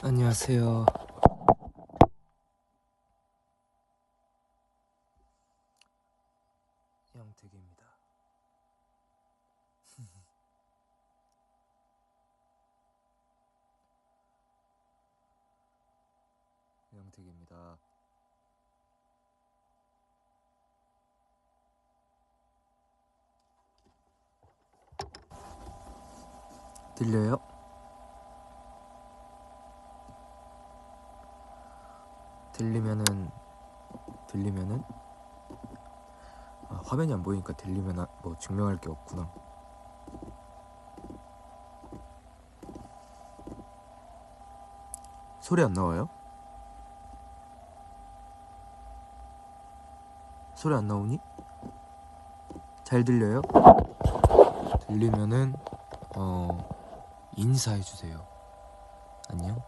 안녕하세요. 영택입니다. 영택입니다. 들려요? 들리면은 화면이 안 보이니까 들리면 뭐 증명할 게 없구나. 소리 안 나와요? 소리 안 나오니? 잘 들려요? 들리면은 인사해 주세요. 안녕.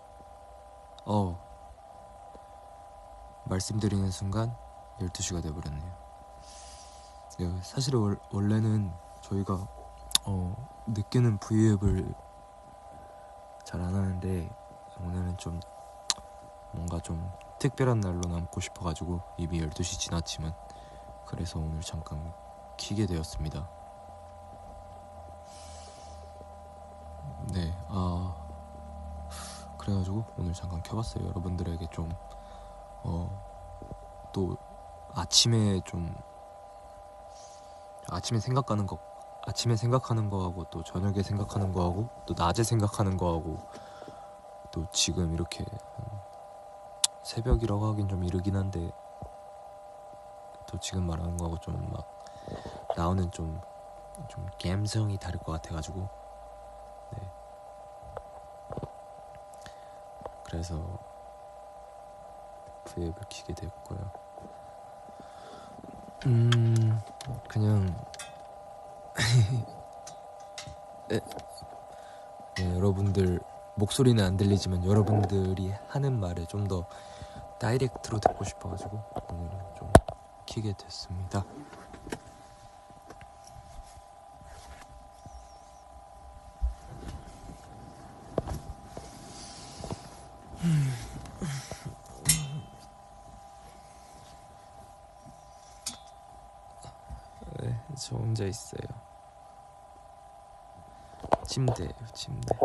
말씀드리는 순간 12시가 돼버렸네요. 네, 사실 원래는 저희가 늦게는 브이앱을 잘 안 하는데 오늘은 좀 뭔가 좀 특별한 날로 남고 싶어가지고 이미 12시 지났지만 그래서 오늘 잠깐 키게 되었습니다. 네, 그래가지고 오늘 잠깐 켜봤어요. 여러분들에게 좀 또 아침에 생각하는 거하고 또 저녁에 생각하는 거하고 또 낮에 생각하는 거하고 또 지금 이렇게 새벽이라고 하긴 좀 이르긴 한데 또 지금 말하는 거하고 좀 막 나오는 좀 감성이 다를 것 같아가지고 네. 그래서 브이앱을 키게 됐고요. 그냥 네, 여러분들 목소리는 안 들리지만 여러분들이 하는 말에 좀 더 다이렉트로 듣고 싶어가지고 오늘은 좀 키게 됐습니다. 네, 저 혼자 있어요. 침대예요, 침대.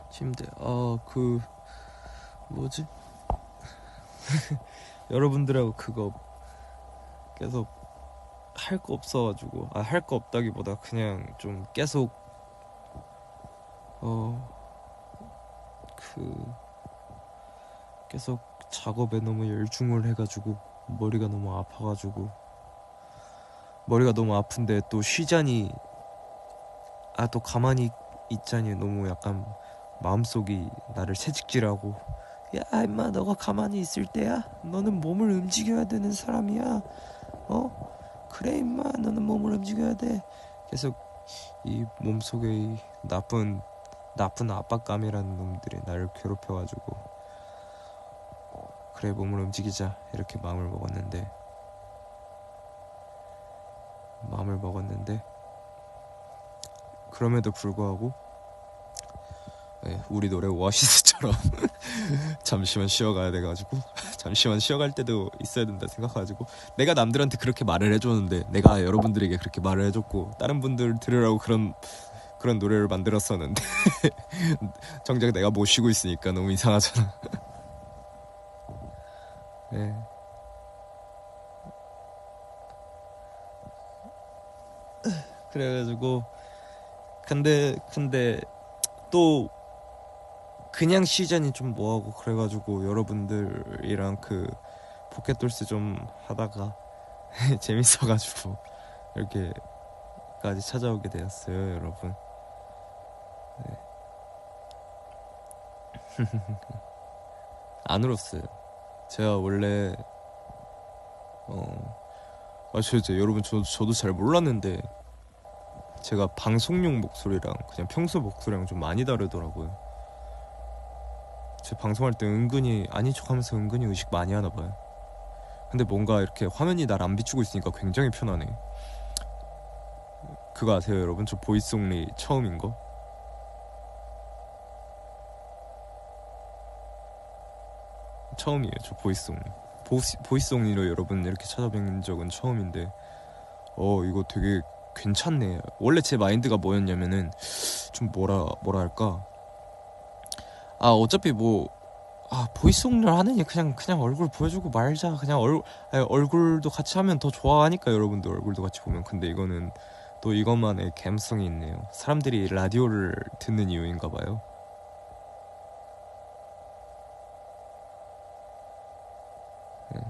침대. 뭐지? 여러분들하고 그거 계속 할 거 없어가지고 할 거 없다기보다 그냥 좀 계속 계속 작업에 너무 열중을 해가지고 머리가 너무 아파가지고 머리가 너무 아픈데 또 쉬자니 또 가만히 있자니 너무 약간 마음속이 나를 채찍질하고 야 임마 너가 가만히 있을 때야? 너는 몸을 움직여야 되는 사람이야. 그래 임마 너는 몸을 움직여야 돼. 계속 이 몸속에 이 나쁜 압박감이라는 놈들이 나를 괴롭혀가지고 그래 몸을 움직이자 이렇게 마음을 먹었는데 그럼에도 불구하고 우리 노래 오아시스처럼 잠시만 쉬어가야 돼가지고 잠시만 쉬어갈 때도 있어야 된다 생각해가지고 내가 남들한테 그렇게 말을 해줬는데 내가 여러분들에게 그렇게 말을 해줬고 다른 분들 들으라고 그런 노래를 만들었었는데 정작 내가 못 쉬고 있으니까 너무 이상하잖아. 네. 그래가지고 근데 또 그냥 쉬자니 좀 뭐하고 그래가지고 여러분들이랑 그 포켓돌스 좀 하다가 재밌어가지고 이렇게까지 찾아오게 되었어요, 여러분. 네. 안 울었어요. 제가 원래 진짜 여러분 저도 잘 몰랐는데 제가 방송용 목소리랑 그냥 평소 목소리랑 좀 많이 다르더라고요. 제 방송할 때 은근히 아닌 척하면서 은근히 의식 많이 하나 봐요. 근데 뭔가 이렇게 화면이 날 안 비추고 있으니까 굉장히 편하네. 그거 아세요 여러분? 저 보이스온리 처음인 거? 처음이에요. 저 보이스온리. 보이스온리로 여러분 이렇게 찾아뵌 적은 처음인데 이거 되게 괜찮네. 원래 제 마인드가 뭐였냐면은 좀 뭐라 할까, 어차피 보이스온리를 하느니 그냥 얼굴 보여주고 말자. 그냥 얼굴도 같이 하면 더 좋아하니까 여러분들 얼굴도 같이 보면. 근데 이거는 또 이것만의 감성이 있네요. 사람들이 라디오를 듣는 이유인가 봐요. 네,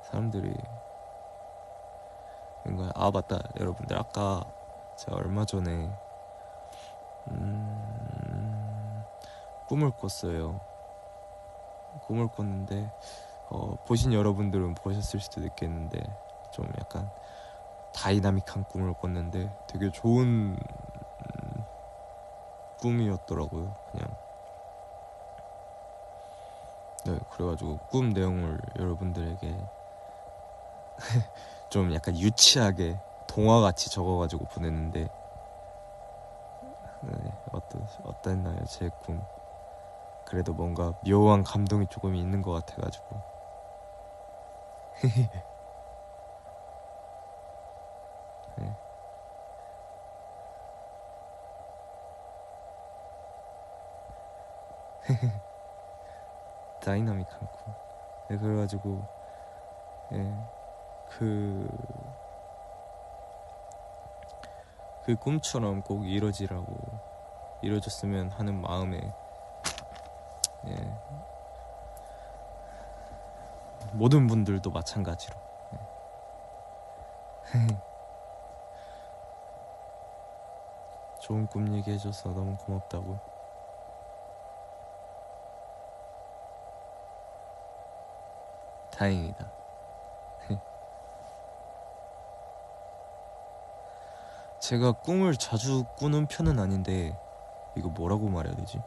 사람들이 뭔가 맞다 여러분들, 아까 제가 얼마 전에 꿈을 꿨어요. 꿈을 꿨는데 보신 여러분들은 보셨을 수도 있겠는데 좀 약간 다이나믹한 꿈을 꿨는데 되게 좋은 꿈이었더라고요. 그냥 네, 그래가지고 꿈 내용을 여러분들에게 좀 약간 유치하게 동화같이 적어가지고 보냈는데 네, 어땠나요 제 꿈? 그래도 뭔가 묘한 감동이 조금 있는 것 같아가지고 네. 다이나믹한 꿈. 네, 그래가지고 네, 그 꿈처럼 꼭 이루어졌으면 하는 마음에 예, 모든 분들도 마찬가지로 좋은 꿈 얘기해줘서 너무 고맙다고. 다행이다. 제가 꿈을 자주 꾸는 편은 아닌데 이거 뭐라고 말해야 되지?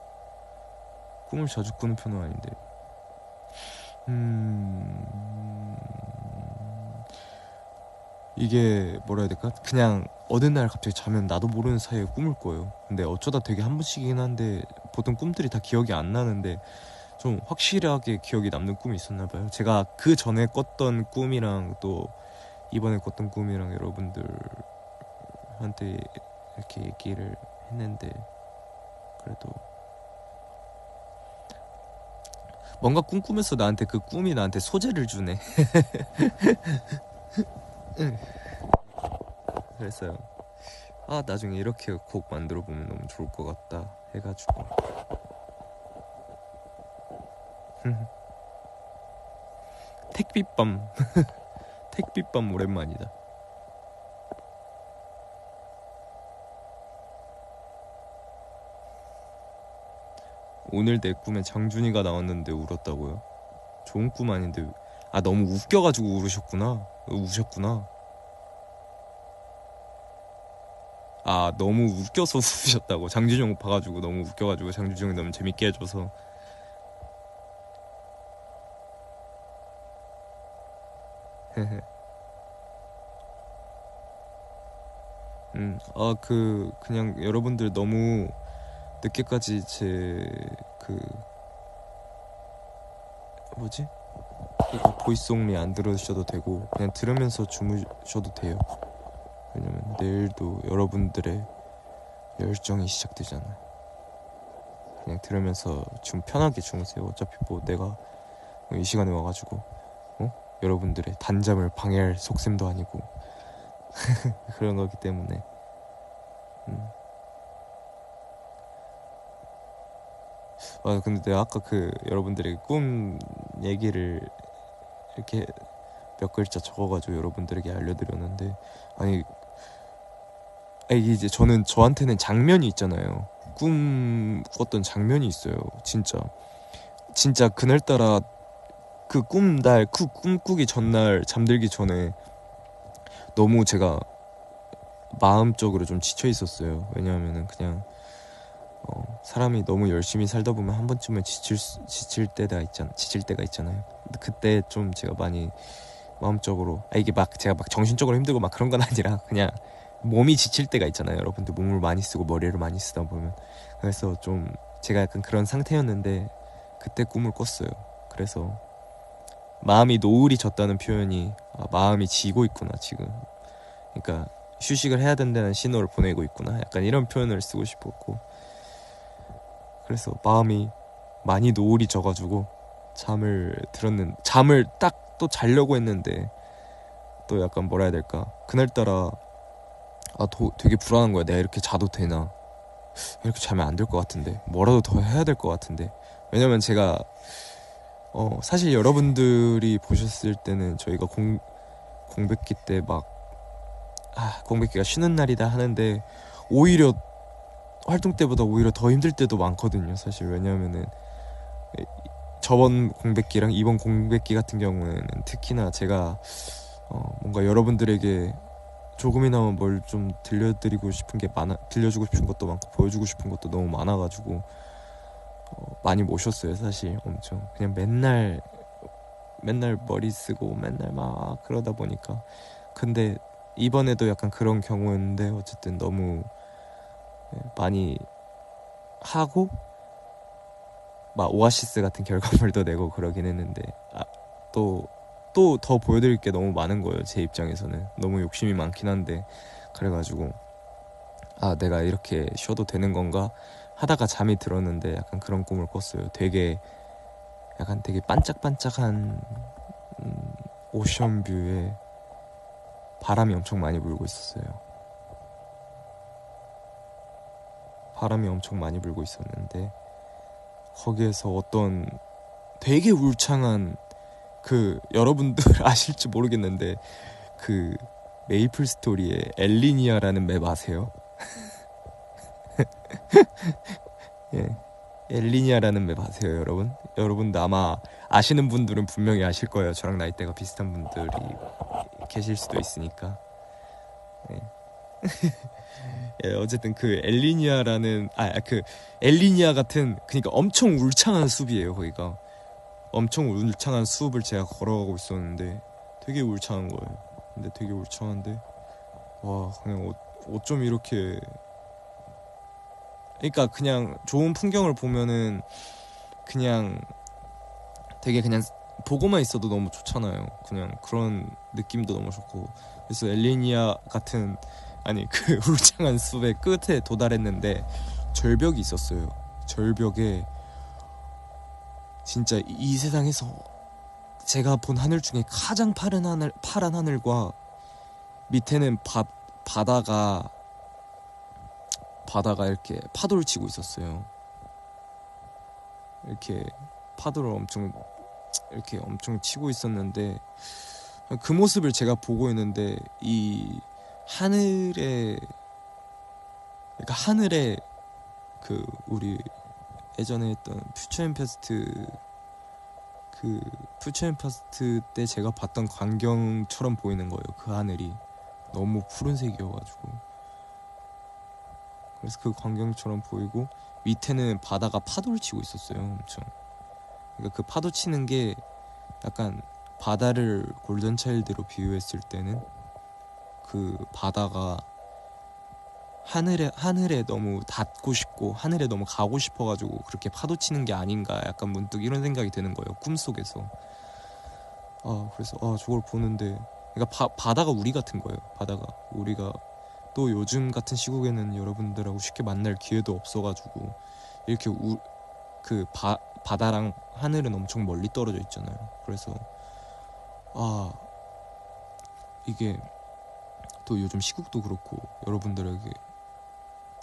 꿈을 자주 꾸는 편은 아닌데 이게 뭐라 해야 될까? 그냥 어느 날 갑자기 자면 나도 모르는 사이에 꿈을 꿔요. 근데 어쩌다 되게 한 번씩이긴 한데 보통 꿈들이 다 기억이 안 나는데 좀 확실하게 기억이 남는 꿈이 있었나 봐요. 제가 그 전에 꿨던 꿈이랑 또 이번에 꿨던 꿈이랑 여러분들한테 이렇게 얘기를 했는데 그래도 뭔가 꿈꾸면서 나한테 그 꿈이 나한테 소재를 주네. 그래서요. 나중에 이렇게 곡 만들어 보면 너무 좋을 것 같다 해가지고 택빛밤. 택빛밤 오랜만이다. 오늘 내 꿈에 장준이가 나왔는데 울었다고요? 좋은 꿈 아닌데. 너무 웃겨가지고 우셨구나. 너무 웃겨서 우셨다고. 장준이 형 봐가지고 너무 웃겨가지고 장준이 형이 너무 재밌게 해줘서. 그냥 여러분들 너무 늦게까지 뭐지? 이거 보이스온리 안 들으셔도 되고 그냥 들으면서 주무셔도 돼요. 왜냐면 내일도 여러분들의 열정이 시작되잖아요. 그냥 들으면서 좀 편하게 주무세요. 어차피 내가 이 시간에 와가지고 여러분들의 단잠을 방해할 속셈도 아니고 그런 거기 때문에 근데 내가 아까 여러분들의 꿈 얘기를 이렇게 몇 글자 적어가지고 여러분들에게 알려드렸는데 이게 이제 저한테는 장면이 있잖아요. 꿈 꿨던 장면이 있어요. 진짜 그날따라 꿈 꾸기 전날 잠들기 전에 너무 제가 마음적으로 좀 지쳐 있었어요. 왜냐하면은 그냥 사람이 너무 열심히 살다 보면 한 번쯤은 지칠 때가 있잖아요. 그때 좀 제가 많이 마음적으로. 이게 막 제가 막 정신적으로 힘들고 막 그런 건 아니라 그냥 몸이 지칠 때가 있잖아요. 여러분들 몸을 많이 쓰고 머리를 많이 쓰다 보면. 그래서 좀 제가 약간 그런 상태였는데 그때 꿈을 꿨어요. 그래서 마음이 노을이 졌다는 표현이 마음이 지고 있구나 지금. 그러니까 휴식을 해야 된다는 신호를 보내고 있구나. 약간 이런 표현을 쓰고 싶었고, 그래서 마음이 많이 노을이 져가지고 잠을 딱 또 자려고 했는데 또 약간 뭐라 해야 될까, 그날따라 되게 불안한 거야. 내가 이렇게 자도 되나, 이렇게 자면 안 될 것 같은데, 뭐라도 더 해야 될 것 같은데. 왜냐면 제가 사실 여러분들이 보셨을 때는 저희가 공백기 때 막 공백기가 쉬는 날이다 하는데 오히려 활동 때보다 오히려 더 힘들 때도 많거든요 사실. 왜냐면은 저번 공백기랑 이번 공백기 같은 경우에는 특히나 제가 뭔가 여러분들에게 조금이나마 뭘 좀 들려주고 싶은 것도 많고 보여주고 싶은 것도 너무 많아가지고 많이 모셨어요 사실. 엄청 그냥 맨날 머리 쓰고 맨날 막 그러다 보니까. 근데 이번에도 약간 그런 경우였는데 어쨌든 너무 많이 하고 막 오아시스 같은 결과물도 내고 그러긴 했는데 또 더 보여드릴 게 너무 많은 거예요. 제 입장에서는 너무 욕심이 많긴 한데, 그래가지고 내가 이렇게 쉬어도 되는 건가 하다가 잠이 들었는데 약간 그런 꿈을 꿨어요. 되게 반짝반짝한 오션뷰에 바람이 엄청 많이 불고 있었어요. 바람이 엄청 많이 불고 있었는데 거기에서 어떤 되게 울창한, 여러분들 아실지 모르겠는데 메이플 스토리의 엘리니아라는 맵 아세요? 예, 엘리니아라는 맵 아세요, 여러분? 여러분도 아마 아시는 분들은 분명히 아실 거예요. 저랑 나이대가 비슷한 분들이 계실 수도 있으니까. 예. 예, 어쨌든 엘리니아 같은, 그러니까 엄청 울창한 숲이에요. 거기가 엄청 울창한 숲을 제가 걸어가고 있었는데 되게 울창한 거예요. 근데 되게 울창한데 그냥 어쩜 이렇게, 그러니까 그냥 좋은 풍경을 보면은 그냥 되게 그냥 보고만 있어도 너무 좋잖아요. 그냥 그런 느낌도 너무 좋고. 그래서 엘리니아 같은 울창한 숲의 끝에 도달했는데 절벽이 있었어요. 절벽에 진짜 이 세상에서 제가 본 하늘 중에 가장 파란 하늘과 밑에는 바다가 이렇게 파도를 치고 있었어요. 이렇게 파도를 엄청 치고 있었는데 그 모습을 제가 보고 있는데 이 하늘에 우리 예전에 했던 퓨처 앤 파스트 때 제가 봤던 광경처럼 보이는 거예요. 그 하늘이 너무 푸른색이어가지고. 그래서 그 광경처럼 보이고 밑에는 바다가 파도를 치고 있었어요. 엄청. 그러니까 그 파도 치는 게 약간 바다를 골든차일드로 비유했을 때는 그 바다가 하늘에 너무 닿고 싶고 하늘에 너무 가고 싶어가지고 그렇게 파도 치는 게 아닌가, 약간 문득 이런 생각이 드는 거예요. 꿈속에서. 그래서 저걸 보는데, 그러니까 바다가 우리 같은 거예요. 바다가 우리가 또 요즘 같은 시국에는 여러분들하고 쉽게 만날 기회도 없어가지고 이렇게 바다랑 하늘은 엄청 멀리 떨어져 있잖아요. 그래서 이게 또 요즘 시국도 그렇고 여러분들에게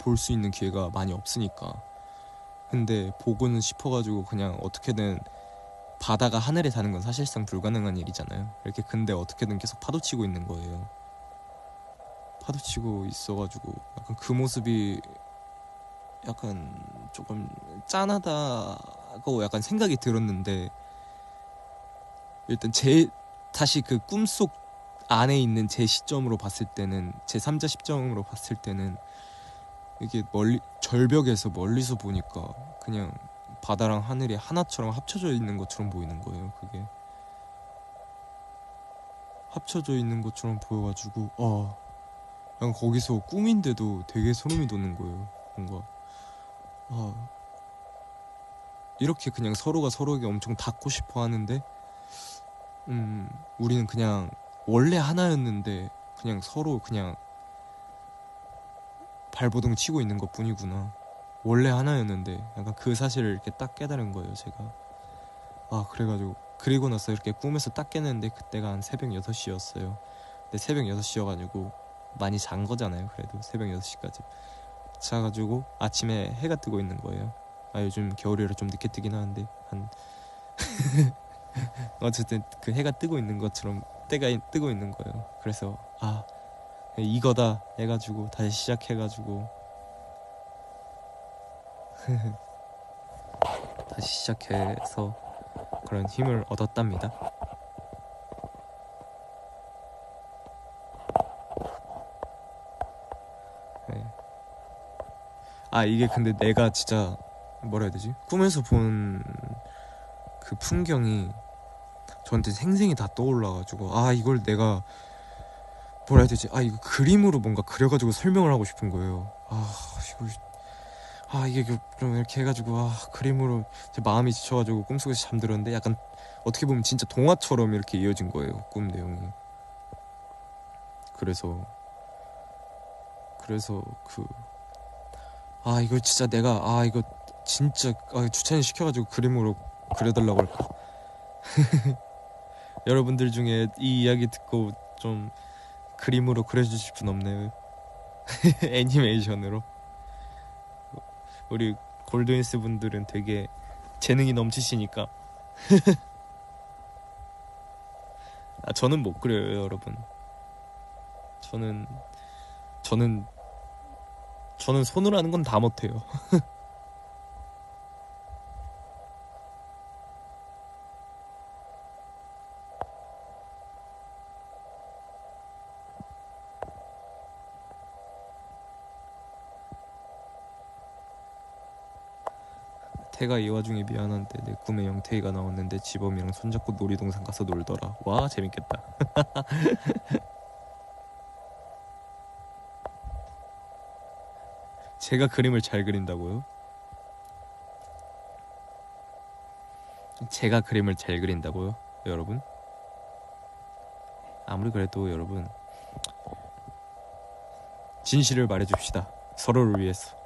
볼 수 있는 기회가 많이 없으니까, 근데 보고는 싶어가지고 그냥 어떻게든, 바다가 하늘에 닿는 건 사실상 불가능한 일이잖아요. 이렇게. 근데 어떻게든 계속 파도치고 있는 거예요. 파도치고 있어가지고 약간 그 모습이 약간 조금 짠하다고 약간 생각이 들었는데, 일단 다시 그 꿈속 안에 있는 제 시점으로 봤을 때는, 제 3자 시점으로 봤을 때는 이게 절벽에서 멀리서 보니까 그냥 바다랑 하늘이 하나처럼 합쳐져 있는 것처럼 보이는 거예요. 그게 합쳐져 있는 것처럼 보여가지고 그냥 거기서 꿈인데도 되게 소름이 돋는 거예요. 뭔가 이렇게 그냥 서로가 서로에게 엄청 닿고 싶어 하는데 우리는 그냥 원래 하나였는데 그냥 서로 그냥 발버둥 치고 있는 것 뿐이구나. 원래 하나였는데 약간 그 사실을 이렇게 딱 깨달은 거예요, 제가. 그래가지고 그리고 나서 이렇게 꿈에서 딱 깼는데 그때가 한 새벽 6시였어요. 근데 새벽 6시여가지고 많이 잔 거잖아요. 그래도 새벽 6시까지 자가지고 아침에 해가 뜨고 있는 거예요. 요즘 겨울이라 좀 늦게 뜨긴 하는데 한 어쨌든 그 해가 뜨고 있는 것처럼 때가 뜨고 있는 거예요. 그래서 이거다 해가지고 다시 시작해가지고 다시 시작해서 그런 힘을 얻었답니다. 네. 이게 근데 내가 진짜 뭐라 해야 되지? 꿈에서 본 그 풍경이 저한테 생생히 다 떠올라가지고 이걸 내가 뭐라 해야 되지? 이거 그림으로 뭔가 그려가지고 설명을 하고 싶은 거예요. 이게 좀 이렇게 해가지고 그림으로 제 마음이 지쳐가지고 꿈속에서 잠들었는데 약간 어떻게 보면 진짜 동화처럼 이렇게 이어진 거예요, 꿈 내용이. 그래서 이걸 진짜 내가 이거 진짜 주찬이 시켜가지고 그림으로 그려달라고 할까? 여러분들 중에 이 이야기 듣고 좀 그림으로 그려주실 분 없나요? 애니메이션으로. 우리 골드윈스 분들은 되게 재능이 넘치시니까. 저는 못 그려요, 여러분. 저는 손으로 하는 건 다 못해요. 태가 이 와중에 미안한데 내 꿈에 영태이가 나왔는데 지범이랑 손잡고 놀이동산 가서 놀더라. 와, 재밌겠다. 제가 그림을 잘 그린다고요? 제가 그림을 잘 그린다고요? 여러분? 아무리 그래도 여러분, 진실을 말해줍시다. 서로를 위해서.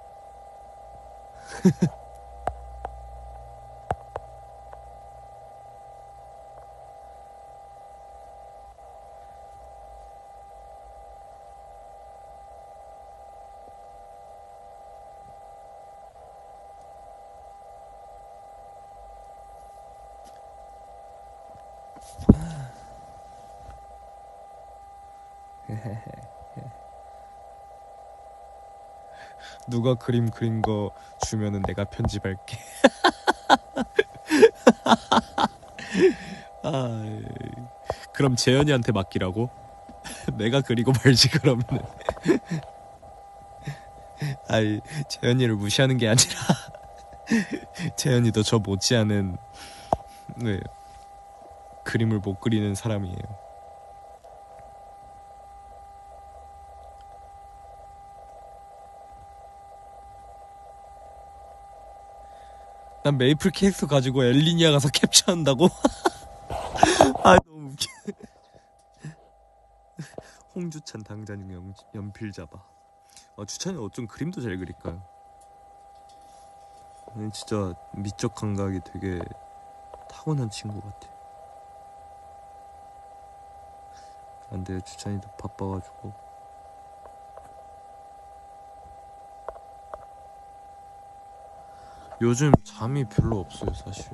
누가 그림 그린 거 주면은 내가 편집할게. 그럼 재현이한테 맡기라고? 내가 그리고 말지 그러면은. 재현이를 무시하는 게 아니라 재현이도 저 못지않은 그림을 못 그리는 사람이에요. 난 메이플 케이크 가지고 엘리니아 가서 캡처한다고? 너무 웃겨. 홍주찬 당자님 연필 잡아. 주찬이 어쩜 그림도 잘 그릴까요? 진짜 미적 감각이 되게 타고난 친구 같아. 근데 주찬이도 바빠가지고 요즘 잠이 별로 없어요, 사실.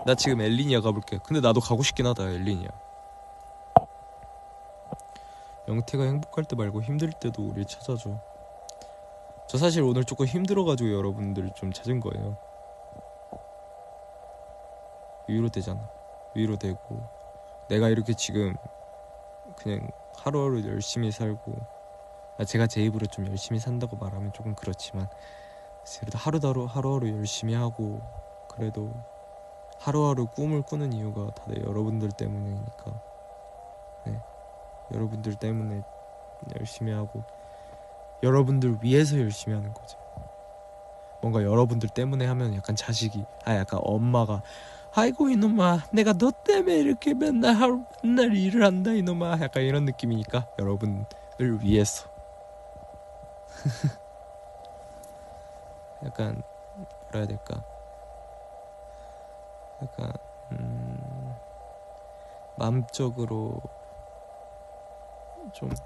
나 지금 엘리니아 가볼게. 근데 나도 가고 싶긴 하다, 엘리니아. 영태가 행복할 때 말고 힘들 때도 우리 찾아줘. 저 사실 오늘 조금 힘들어가지고 여러분들 좀 찾은 거예요. 위로되잖아. 위로되고 내가 이렇게 지금 그냥 하루하루 열심히 살고, 제가 제 입으로 좀 열심히 산다고 말하면 조금 그렇지만 그래도 하루하루 열심히 하고 그래도 하루하루 꿈을 꾸는 이유가 다들 여러분들 때문이니까. 네, 여러분들 때문에 열심히 하고 여러분들 위해서 열심히 하는 거죠. 뭔가 여러분들 때문에 하면 약간 자식이 약간 엄마가 아이고 이놈아 내가 너 때문에 이렇게 맨날 일을 한다 이놈아 약간 이런 느낌이니까 여러분을 위해서 약간 뭐라 해야 될까 약간 마음적으로 조금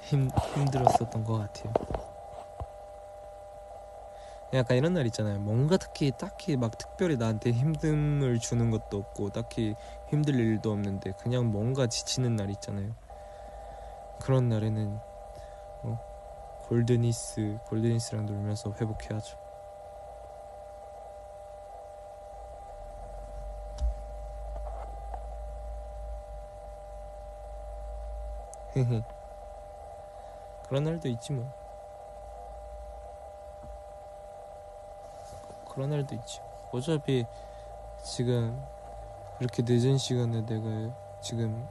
힘들었었던 것 같아요. 약간 이런 날 있잖아요. 뭔가 딱히 막 특별히 나한테 힘듦을 주는 것도 없고 딱히 힘들 일도 없는데 그냥 뭔가 지치는 날 있잖아요. 그런 날에는 골드니스랑 놀면서 회복해야죠. 그런 날도 있지 뭐. 그런 날도 있지. 어차피 지금 이렇게 늦은 시간에 내가 지금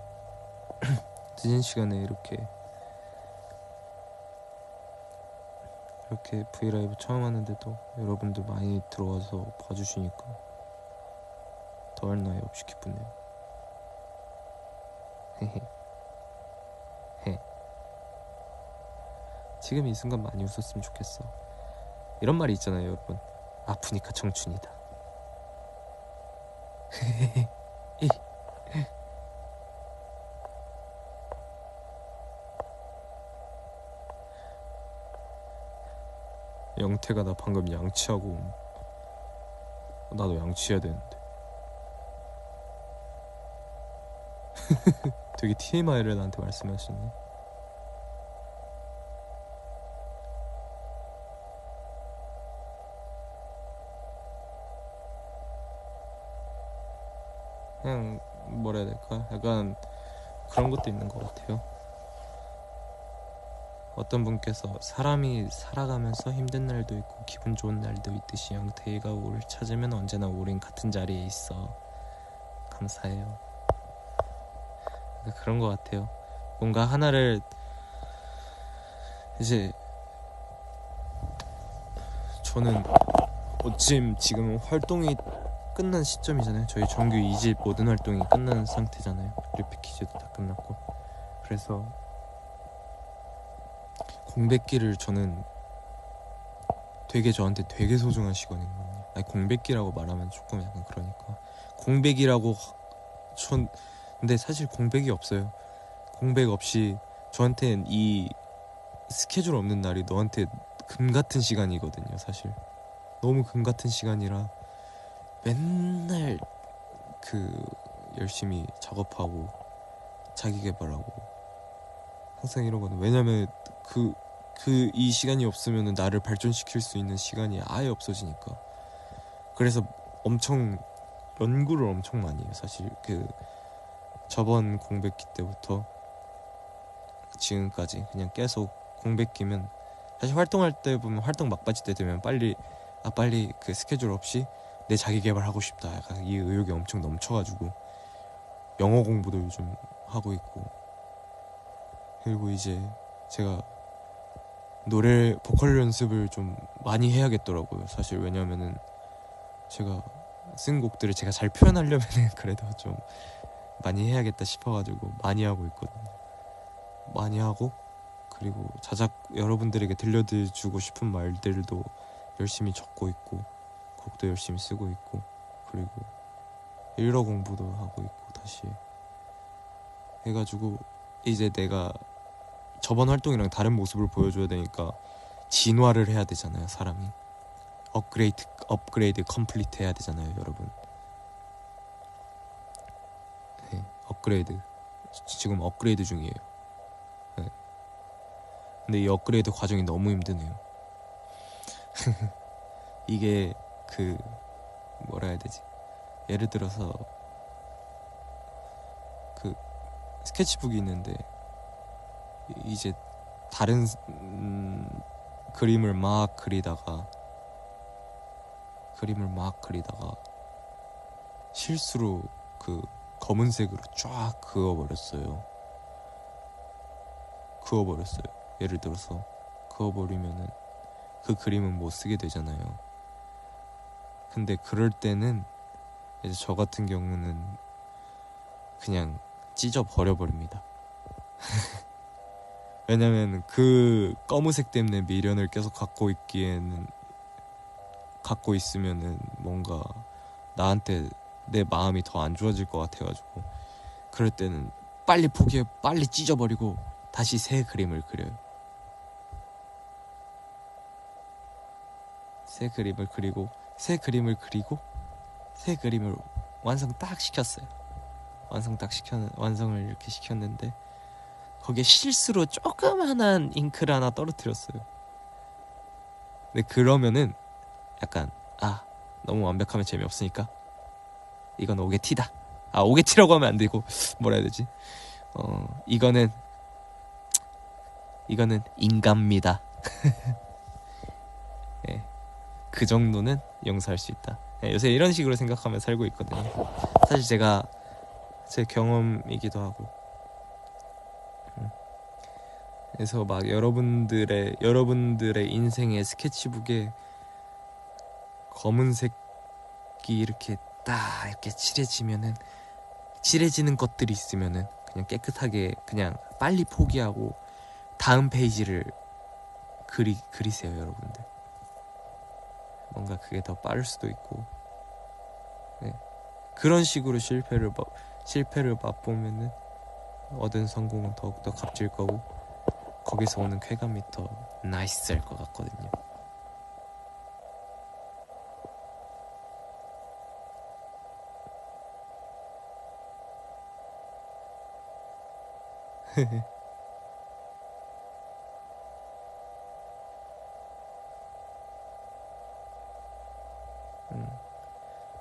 늦은 시간에 이렇게 브이라이브 처음 하는데도 여러분들 많이 들어와서 봐주시니까 더할 나위 없이 기쁘네요. 지금 이 순간 많이 웃었으면 좋겠어. 이런 말이 있잖아요 여러분. 아프니까 청춘이다. 영태가 나 방금 양치하고 나도 양치해야 되는데. 되게 TMI를 나한테 말씀하셨네. 그냥 뭐라 해야 될까? 약간 그런 것도 있는 것 같아요. 어떤 분께서 사람이 살아가면서 힘든 날도 있고 기분 좋은 날도 있듯이 영태이가 우리를 찾으면 언제나 우린 같은 자리에 있어. 감사해요. 그런 것 같아요. 뭔가 하나를 이제 저는 지금 활동이 끝난 시점이잖아요. 저희 정규 2집 모든 활동이 끝난 상태잖아요. 리패키지도 다 끝났고. 그래서 공백기를 저는 저한테 되게 소중한 시간이거든요. 공백기라고 말하면 조금 약간 그러니까 공백이라고 근데 사실 공백이 없어요. 공백 없이 저한테는 이 스케줄 없는 날이 너한테 금 같은 시간이거든요. 사실 너무 금 같은 시간이라 맨날 열심히 작업하고 자기 개발하고 항상 이러거든. 왜냐면 이 시간이 없으면 나를 발전시킬 수 있는 시간이 아예 없어지니까. 그래서 엄청 연구를 엄청 많이 해요. 사실 저번 공백기 때부터 지금까지 그냥 계속 공백기면 사실 활동할 때 보면 활동 막바지 때 되면 빨리 그 스케줄 없이 내 자기 개발하고 싶다 약간 이 의욕이 엄청 넘쳐가지고 영어 공부도 요즘 하고 있고. 그리고 이제 제가 노래 보컬 연습을 좀 많이 해야겠더라고요. 사실 왜냐면은 제가 쓴 곡들을 제가 잘 표현하려면은 그래도 좀 많이 해야겠다 싶어가지고 많이 하고 있거든요. 많이 하고 그리고 여러분들에게 들려주고 싶은 말들도 열심히 적고 있고 곡도 열심히 쓰고 있고 그리고 일러 공부도 하고 있고 다시 해가지고 이제 내가 저번 활동이랑 다른 모습을 보여줘야 되니까 진화를 해야 되잖아요. 사람이 업그레이드 컴플리트 해야 되잖아요 여러분. 네, 지금 업그레이드 중이에요. 네. 근데 이 업그레이드 과정이 너무 힘드네요. 이게 뭐라 해야 되지? 예를 들어서 스케치북이 있는데 이제 다른 그림을 막 그리다가 실수로 그 검은색으로 쫙 그어버렸어요. 예를 들어서 그어버리면은 그 그림은 못 쓰게 되잖아요. 근데 그럴 때는 이제 저 같은 경우는 그냥 찢어 버려버립니다. 왜냐면 그 검은색 때문에 미련을 계속 갖고 있으면은 뭔가 나한테 내 마음이 더 안 좋아질 것 같아가지고, 그럴 때는 빨리 포기해, 빨리 찢어버리고 다시 새 그림을 그려요. 새 그림을 그리고 새 그림을 완성 딱 시켰어요. 완성을 이렇게 시켰는데 거기에 실수로 조그만한 잉크를 하나 떨어뜨렸어요. 근데 그러면은 약간 너무 완벽하면 재미없으니까 이건 오게티다. 오게티라고 하면 안 되고 뭐라 해야 되지? 이거는 인간미다. 네, 그 정도는 용서할 수 있다. 네, 요새 이런 식으로 생각하며 살고 있거든요. 사실 제가 제 경험이기도 하고. 그래서 막 여러분들의 인생의 스케치북에 검은색이 이렇게 딱 이렇게 칠해지는 것들이 있으면은 그냥 깨끗하게 그냥 빨리 포기하고 다음 페이지를 그리세요, 여러분들. 뭔가 그게 더 빠를 수도 있고. 네. 그런 식으로 실패를 맛보면은 얻은 성공은 더욱더 값질 거고, 거기서 오는 쾌감이 더 나이스할 것 같거든요.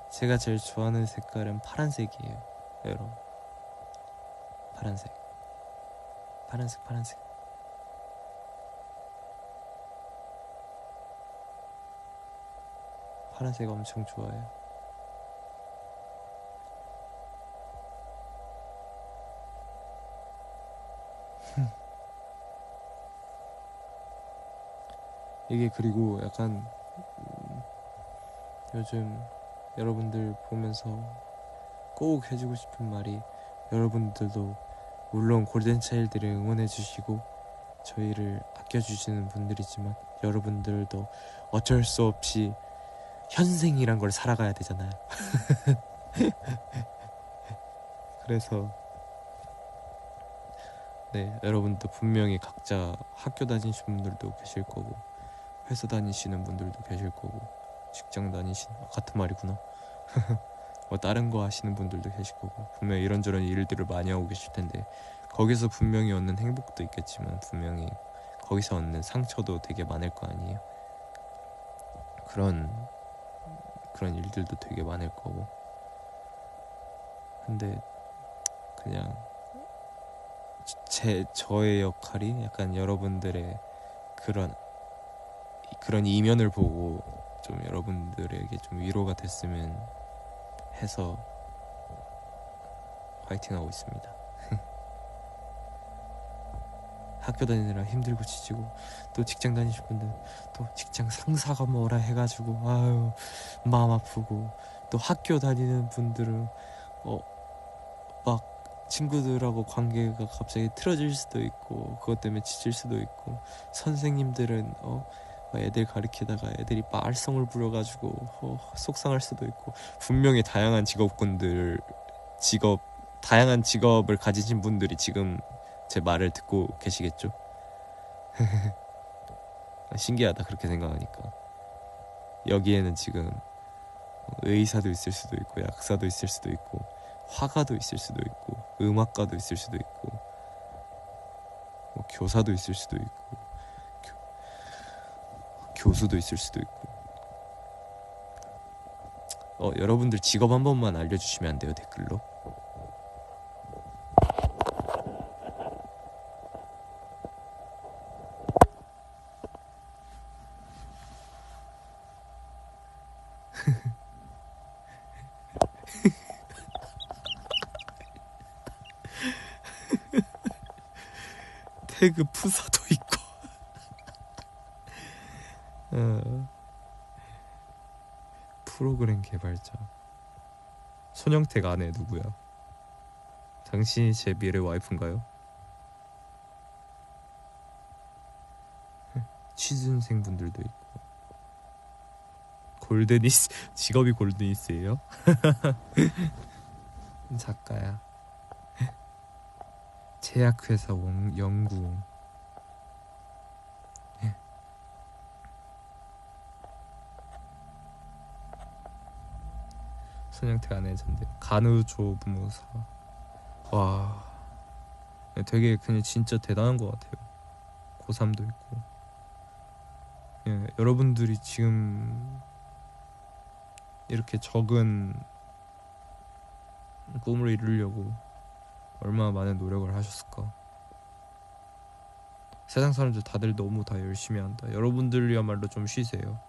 제가 제일 좋아하는 색깔은 파란색이에요, 여러분. 파란색. 파란색 엄청 좋아해요. 이게 그리고 약간 요즘 여러분들 보면서 꼭 해주고 싶은 말이, 여러분들도 물론 골든차일드를 응원해주시고 저희를 아껴주시는 분들이지만 여러분들도 어쩔 수 없이 현생이란 걸 살아가야 되잖아요. 그래서 네, 여러분도 분명히 각자 학교 다니시는 분들도 계실 거고, 회사 다니시는 분들도 계실 거고, 직장 다니시는, 같은 말이구나. 뭐 다른 거 하시는 분들도 계실 거고, 분명히 이런저런 일들을 많이 하고 계실 텐데, 거기서 분명히 얻는 행복도 있겠지만 분명히 거기서 얻는 상처도 되게 많을 거 아니에요. 그런 일들도 되게 많을 거고. 근데 그냥 저의 역할이 약간 여러분들의 그런 이면을 보고 좀 여러분들에게 좀 위로가 됐으면 해서 화이팅하고 있습니다. 학교 다니느라 힘들고 지치고, 또 직장 다니실 분들 또 직장 상사가 뭐라 해가지고 아유 마음 아프고, 또 학교 다니는 분들은 막 친구들하고 관계가 갑자기 틀어질 수도 있고 그것 때문에 지칠 수도 있고, 선생님들은 애들 가르치다가 애들이 말썽을 부려가지고 속상할 수도 있고, 분명히 다양한 직업을 가지신 분들이 지금 제 말을 듣고 계시겠죠? 신기하다, 그렇게 생각하니까. 여기에는 지금 의사도 있을 수도 있고, 약사도 있을 수도 있고, 화가도 있을 수도 있고, 음악가도 있을 수도 있고, 뭐 교사도 있을 수도 있고, 교수도 있을 수도 있고. 여러분들 직업 한 번만 알려주시면 안 돼요, 댓글로? 태그 푸사도 있고. 프로그램 개발자. 손영택 아내 누구야? 당신이 제 미래 와이프인가요? 취준생 분들도 있고. 골드니스. 직업이 골드니스예요? 작가야. 제약회사 연구원. 손영택 아내전데 간우조무사. 와, 되게 그냥 진짜 대단한 것 같아요. 고3도 있고. 예, 여러분들이 지금 이렇게 적은 꿈을 이루려고 얼마나 많은 노력을 하셨을까. 세상 사람들 다들 너무 다 열심히 한다. 여러분들이야말로 좀 쉬세요.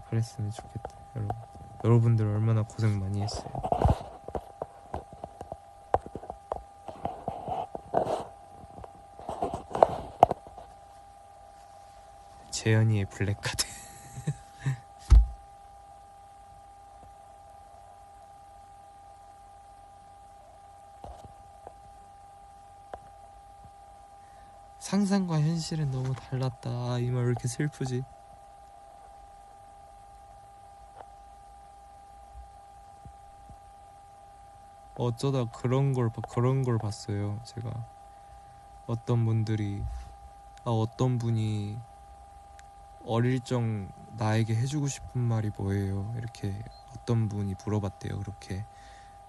그랬으면 좋겠다. 여러분들 얼마나 고생 많이 했어요. 재현이의 블랙카드. 상상과 현실은 너무 달랐다. 이 말 왜 이렇게 슬프지? 어쩌다 그런 걸 봤어요. 제가 어떤 분이 어릴 적 나에게 해주고 싶은 말이 뭐예요? 이렇게 어떤 분이 물어봤대요. 그렇게.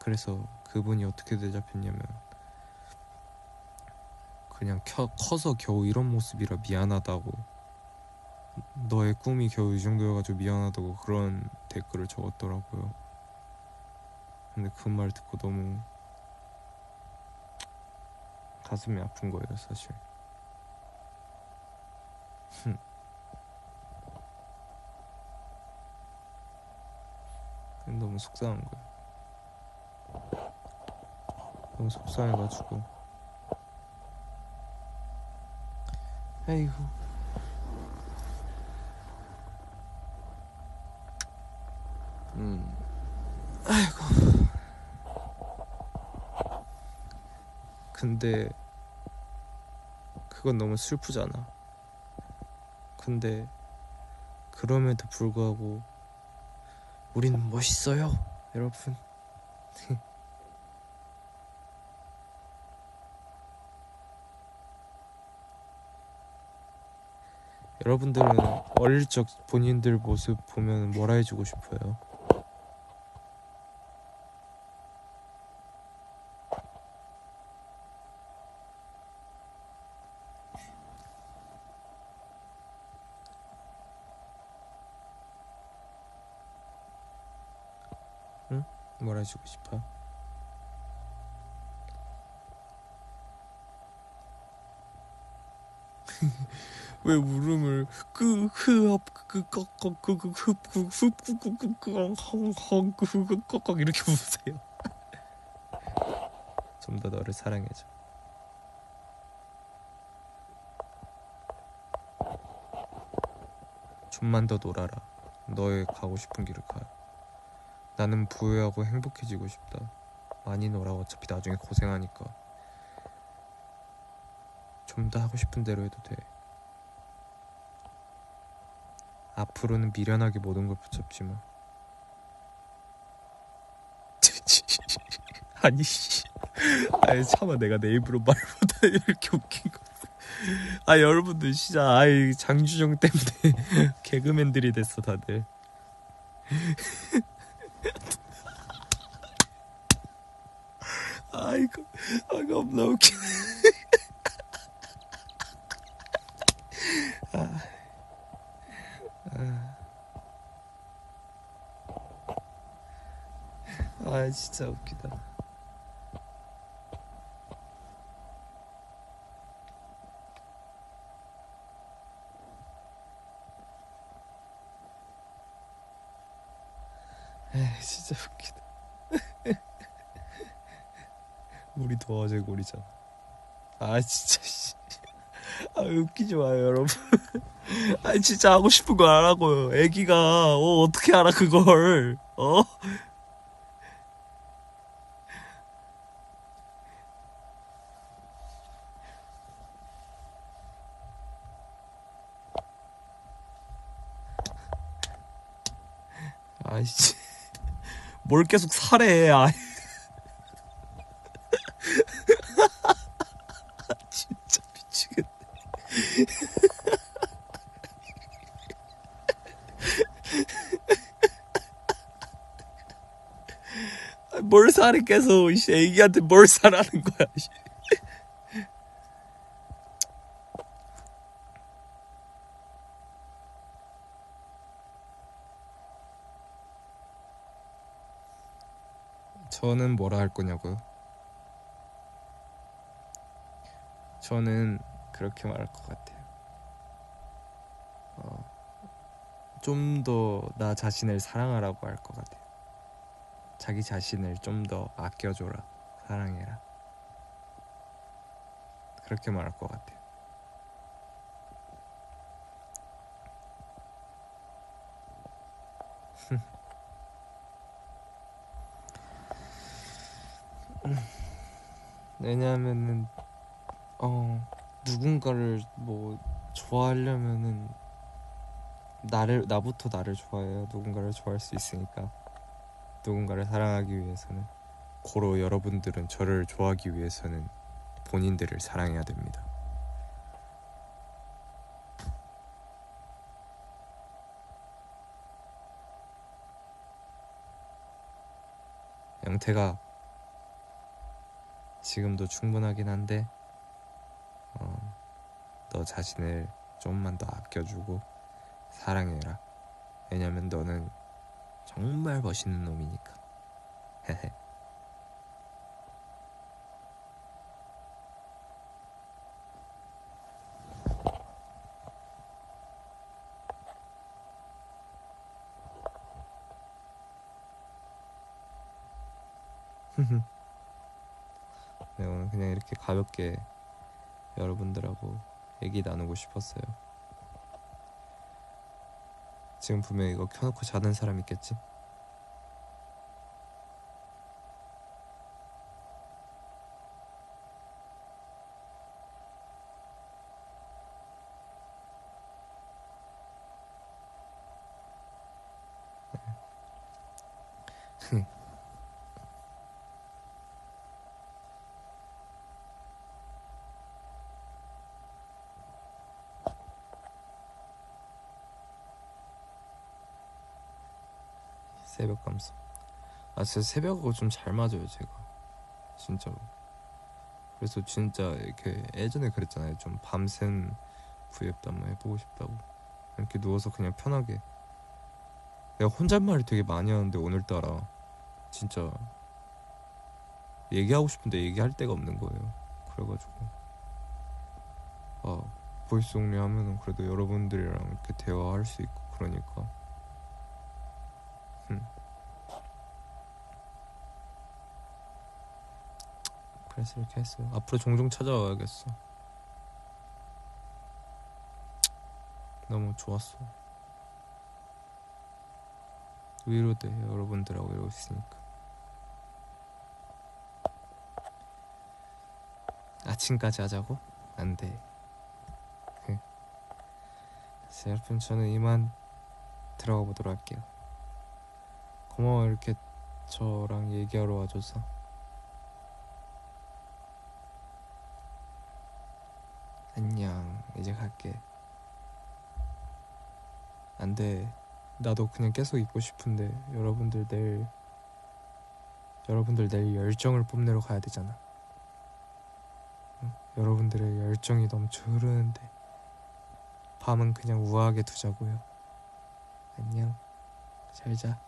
그래서 그분이 어떻게 대답했냐면 그냥 커서 겨우 이런 모습이라 미안하다고, 너의 꿈이 겨우 이 정도여가지고 미안하다고 그런 댓글을 적었더라고요. 근데 그 말 듣고 너무 가슴이 아픈 거예요, 사실. 너무 속상한 거예요. 너무 속상해가지고. 에이구. 아이고. 근데 그건 너무 슬프잖아. 근데 그럼에도 불구하고 우리는 멋있어요, 여러분. 여러분들은 어릴 적 본인들 모습 보면 뭐라 해주고 싶어요? 응? 뭐라 해주고 싶어? 왜 울음을 이렇게 우세요? 좀 더 너를 사랑해줘. 좀만 더 놀아라. 너의 가고 싶은 길을 가. 나는 부유하고 행복해지고 싶다. 많이 놀아. 어차피 나중에 고생하니까. 좀 더 하고 싶은 대로 해도 돼. 앞으로는 미련하게 모든 걸 붙잡지 마. 아니 차마 내가 내 입으로 말보다 이렇게 웃긴 거. 여러분들 진짜 장주정 때문에 개그맨들이 됐어 다들. 이거 겁나 웃기네. 진짜 웃기다. 에이 진짜 웃기다. 우리 더 어제골이잖아. 아 진짜 씨. 아 웃기지 마요 여러분. 아 진짜 하고 싶은 거 안 하고요. 애기가 어떻게 알아 그걸. 아이씨 뭘 계속 사래. 아 진짜 미치겠네. 아, 뭘 사래 계속. 씨 애기한테 뭘 사라는 거야. 씨. 저는 뭐라 할 거냐고요? 저는 그렇게 말할 것 같아요. 좀 더 나 자신을 사랑하라고 할 것 같아요. 자기 자신을 좀 더 아껴줘라, 사랑해라. 그렇게 말할 것 같아요. 왜냐하면은 누군가를 뭐 좋아하려면은 나부터 나를 좋아해야 누군가를 좋아할 수 있으니까. 누군가를 사랑하기 위해서는, 고로 여러분들은 저를 좋아하기 위해서는 본인들을 사랑해야 됩니다. 영태가 지금도 충분하긴 한데 너 자신을 좀만 더 아껴주고 사랑해라. 왜냐면 너는 정말 멋있는 놈이니까. 헤헤. 네, 오늘 그냥 이렇게 가볍게 여러분들하고 얘기 나누고 싶었어요. 지금 분명 이거 켜놓고 자는 사람 있겠지? 새벽 감성. 아 진짜 새벽하고 좀 잘 맞아요 제가. 진짜로. 그래서 진짜 이렇게 예전에 그랬잖아요. 좀 밤샘 V앱도 한번 해보고 싶다고. 이렇게 누워서 그냥 편하게. 내가 혼잣말을 되게 많이 하는데 오늘따라 진짜 얘기하고 싶은데 얘기할 데가 없는 거예요. 그래가지고 보이스 온리 하면은 그래도 여러분들이랑 이렇게 대화할 수 있고 그러니까. 그래서 이렇게 했어요. 앞으로 종종 찾아와야겠어. 너무 좋았어. 위로돼. 여러분들하고 이러고 있으니까. 아침까지 하자고? 안돼. 자, 여러분 저는 이만 들어가 보도록 할게요. 고마워 이렇게 저랑 얘기하러 와줘서. 안녕. 이제 갈게. 안돼. 나도 그냥 계속 있고 싶은데 여러분들 내일 열정을 뽐내러 가야 되잖아. 응? 여러분들의 열정이 넘쳐 흐르는데 밤은 그냥 우아하게 두자고요. 안녕. 잘 자.